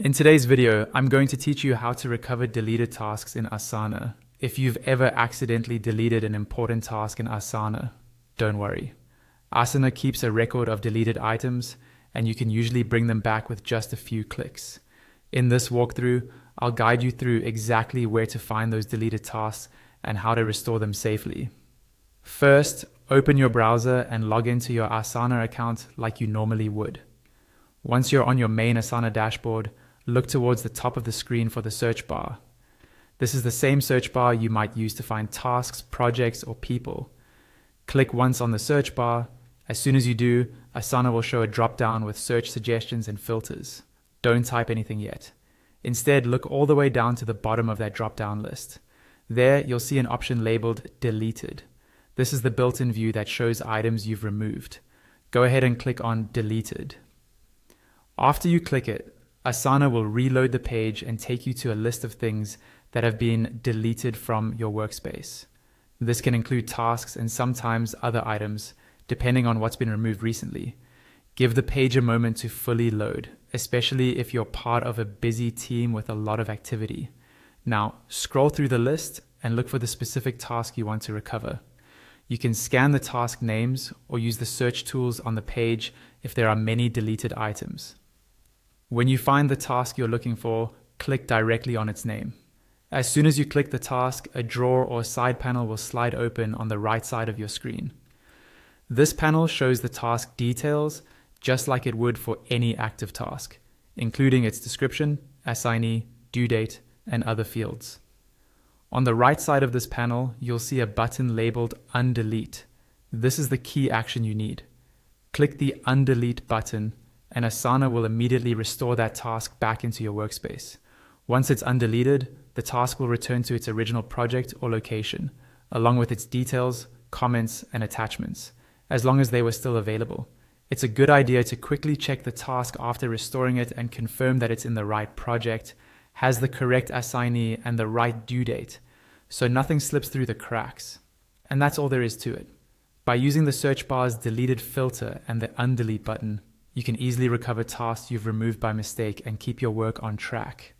In today's video, I'm going to teach you how to recover deleted tasks in Asana. If you've ever accidentally deleted an important task in Asana, don't worry. Asana keeps a record of deleted items, and you can usually bring them back with just a few clicks. In this walkthrough, I'll guide you through exactly where to find those deleted tasks and how to restore them safely. First, open your browser and log into your Asana account like you normally would. Once you're on your main Asana dashboard, look towards the top of the screen for the search bar. This is the same search bar you might use to find tasks, projects, or people. Click once on the search bar. As soon as you do, Asana will show a drop-down with search suggestions and filters. Don't type anything yet. Instead, look all the way down to the bottom of that drop-down list. There, you'll see an option labeled Deleted. This is the built-in view that shows items you've removed. Go ahead and click on Deleted. After you click it, Asana will reload the page and take you to a list of things that have been deleted from your workspace. This can include tasks and sometimes other items, depending on what's been removed recently. Give the page a moment to fully load, especially if you're part of a busy team with a lot of activity. Now, scroll through the list and look for the specific task you want to recover. You can scan the task names or use the search tools on the page if there are many deleted items. When you find the task you're looking for, click directly on its name. As soon as you click the task, a drawer or side panel will slide open on the right side of your screen. This panel shows the task details just like it would for any active task, including its description, assignee, due date, and other fields. On the right side of this panel, you'll see a button labeled Undelete. This is the key action you need. Click the Undelete button and Asana will immediately restore that task back into your workspace. Once it's undeleted, the task will return to its original project or location, along with its details, comments, and attachments, as long as they were still available. It's a good idea to quickly check the task after restoring it and confirm that it's in the right project, has the correct assignee, and the right due date, so nothing slips through the cracks. And that's all there is to it. By using the search bar's deleted filter and the undelete button, you can easily recover tasks you've removed by mistake and keep your work on track.